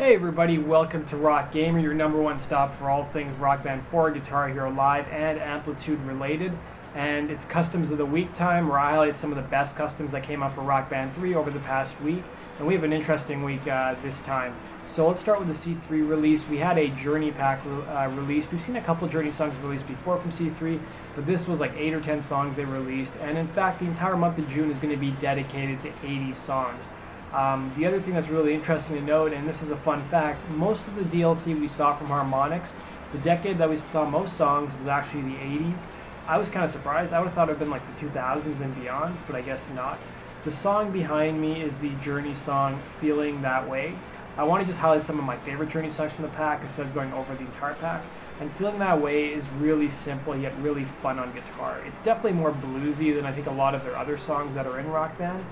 Hey everybody, welcome to Rock Gamer, your number one stop for all things Rock Band 4, Guitar Hero Live, and Amplitude related. And it's Customs of the Week time, where I highlight some of the best customs that came out for Rock Band 3 over the past week. And we have an interesting week this time. So let's start with the C3 release. We had a Journey pack released. We've seen a couple Journey songs released before from C3, but this was like 8 or 10 songs they released. And in fact, the entire month of June is going to be dedicated to 80 songs. The other thing that's really interesting to note, and this is a fun fact, most of the DLC we saw from Harmonix, the decade that we saw most songs was actually the 80s. I was kind of surprised. I would have thought it would have been like the 2000s and beyond, but I guess not. The song behind me is the Journey song, Feeling That Way. I want to just highlight some of my favorite Journey songs from the pack instead of going over the entire pack. And Feeling That Way is really simple yet really fun on guitar. It's definitely more bluesy than I think a lot of their other songs that are in Rock Band.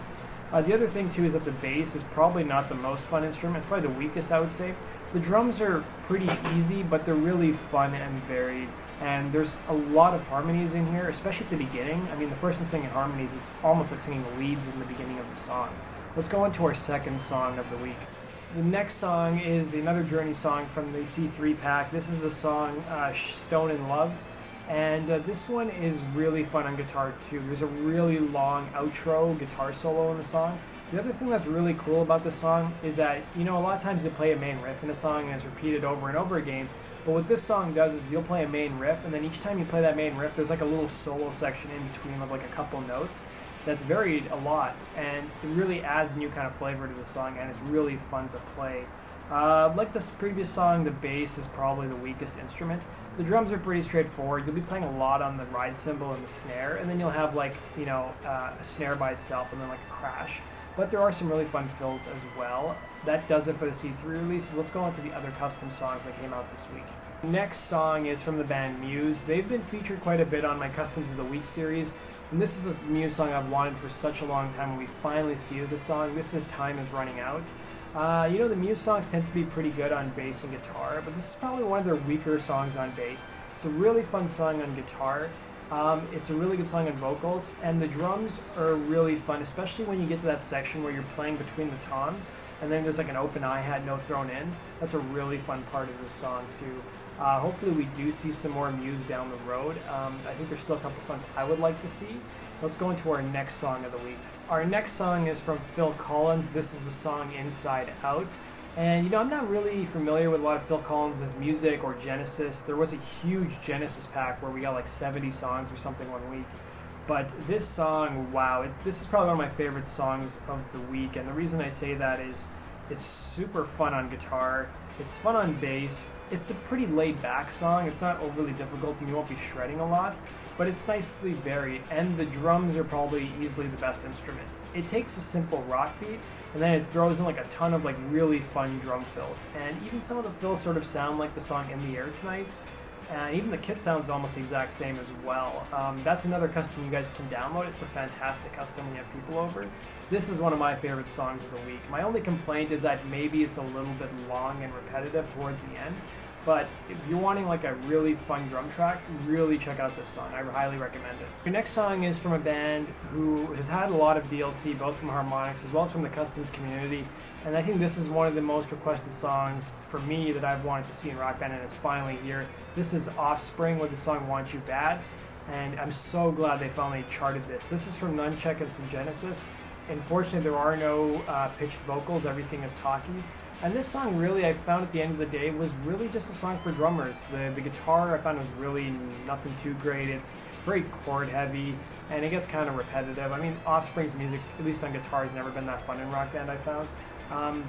The other thing too is that the bass is probably not the most fun instrument. It's probably the weakest, I would say. The drums are pretty easy, but they're really fun and varied. And there's a lot of harmonies in here, especially at the beginning. I mean, the person singing harmonies is almost like singing the leads in the beginning of the song. Let's go on to our second song of the week. The next song is another Journey song from the C3 pack. This is the song Stone in Love. And this one is really fun on guitar too. There's a really long outro guitar solo in the song. The other thing that's really cool about this song is that, you know, a lot of times you play a main riff in a song and it's repeated over and over again. But what this song does is you'll play a main riff, and then each time you play that main riff, there's like a little solo section in between of like a couple notes that's varied a lot, and it really adds a new kind of flavor to the song, and it's really fun to play. Like this previous song, the bass is probably the weakest instrument. The drums are pretty straightforward. You'll be playing a lot on the ride cymbal and the snare, and then you'll have like, you know, a snare by itself and then like a crash. But there are some really fun fills as well. That does it for the C3 releases. Let's go on to the other custom songs that came out this week. The next song is from the band Muse. They've been featured quite a bit on my Customs of the Week series, and this is a Muse song I've wanted for such a long time when we finally see this song. This is Time Is Running Out. You know, the Muse songs tend to be pretty good on bass and guitar, but this is probably one of their weaker songs on bass. It's a really fun song on guitar. It's a really good song on vocals, and the drums are really fun, especially when you get to that section where you're playing between the toms, and then there's like an open hi-hat note thrown in. That's a really fun part of this song too. Hopefully we do see some more Muse down the road. I think there's still a couple songs I would like to see. Let's go into our next song of the week. Our next song is from Phil Collins. This is the song Inside Out. And you know, I'm not really familiar with a lot of Phil Collins' music or Genesis. There was a huge Genesis pack where we got like 70 songs or something one week. But this song, wow, this is probably one of my favorite songs of the week. And the reason I say that is it's super fun on guitar. It's fun on bass. It's a pretty laid back song. It's not overly difficult and you won't be shredding a lot. But it's nicely varied, and the drums are probably easily the best instrument. It takes a simple rock beat, and then it throws in like a ton of like really fun drum fills. And even some of the fills sort of sound like the song In the Air Tonight. And even the kit sounds almost the exact same as well. That's another custom you guys can download. It's a fantastic custom when you have people over. This is one of my favorite songs of the week. My only complaint is that maybe it's a little bit long and repetitive towards the end. But if you're wanting like a really fun drum track, really check out this song. I highly recommend it. Your next song is from a band who has had a lot of DLC, both from Harmonix as well as from the customs community. And I think this is one of the most requested songs for me that I've wanted to see in Rock Band, and it's finally here. This is Offspring with the song Want You Bad. And I'm so glad they finally charted this. This is from Nunchuck and some Genesis. Unfortunately, there are no pitched vocals. Everything is talkies. And this song really, I found at the end of the day, was really just a song for drummers. The guitar I found was really nothing too great. It's very chord heavy, and it gets kind of repetitive. I mean, Offspring's music, at least on guitar, has never been that fun in Rock Band, I found.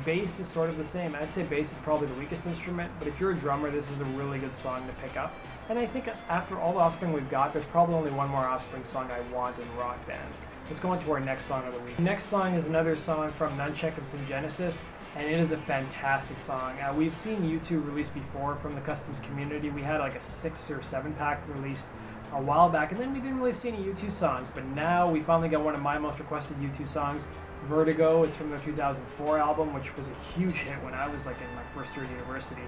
Bass is sort of the same. I'd say bass is probably the weakest instrument, but if you're a drummer, this is a really good song to pick up. And I think after all the Offspring we've got, there's probably only one more Offspring song I want in Rock Band. Let's go on to our next song of the week. The next song is another song from Nunchuck and some Genesis, and it is a fantastic song. We've seen U2 released before from the customs community. We had like a 6 or 7 pack released a while back, and then we didn't really see any U2 songs, but now we finally got one of my most requested U2 songs, Vertigo. It's from their 2004 album, which was a huge hit when I was like in my first year at university.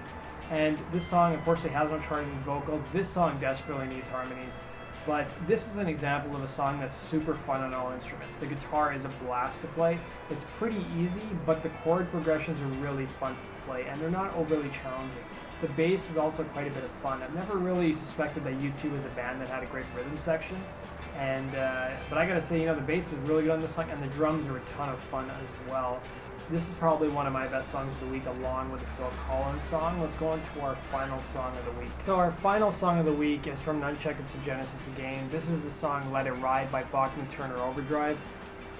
And this song unfortunately has no charting vocals. This song desperately needs harmonies. But this is an example of a song that's super fun on all instruments. The guitar is a blast to play. It's pretty easy, but the chord progressions are really fun to play, and they're not overly challenging. The bass is also quite a bit of fun. I've never really suspected that U2 was a band that had a great rhythm section, and but I gotta say, the bass is really good on this song, and the drums are a ton of fun as well. This is probably one of my best songs of the week, along with the Phil Collins song. Let's go on to our final song of the week. So our final song of the week is from Nunchuck It's a Genesis again. This is the song Let It Ride by Bachman Turner Overdrive.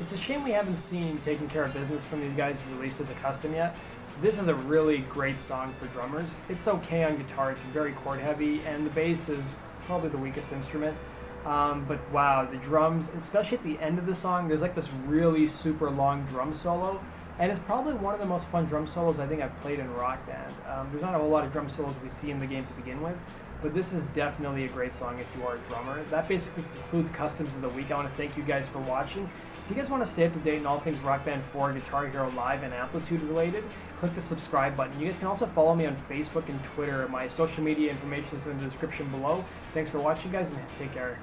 It's a shame we haven't seen Taking Care of Business from these guys released as a custom yet. This is a really great song for drummers. It's okay on guitar, it's very chord heavy, and the bass is probably the weakest instrument. But wow, the drums, especially at the end of the song, there's like this really super long drum solo. And it's probably one of the most fun drum solos I think I've played in Rock Band. There's not a whole lot of drum solos we see in the game to begin with, but this is definitely a great song if you are a drummer. That basically concludes Customs of the Week. I want to thank you guys for watching. If you guys want to stay up to date on all things Rock Band 4, Guitar Hero Live, and Amplitude related, click the subscribe button. You guys can also follow me on Facebook and Twitter. My social media information is in the description below. Thanks for watching, guys, and take care.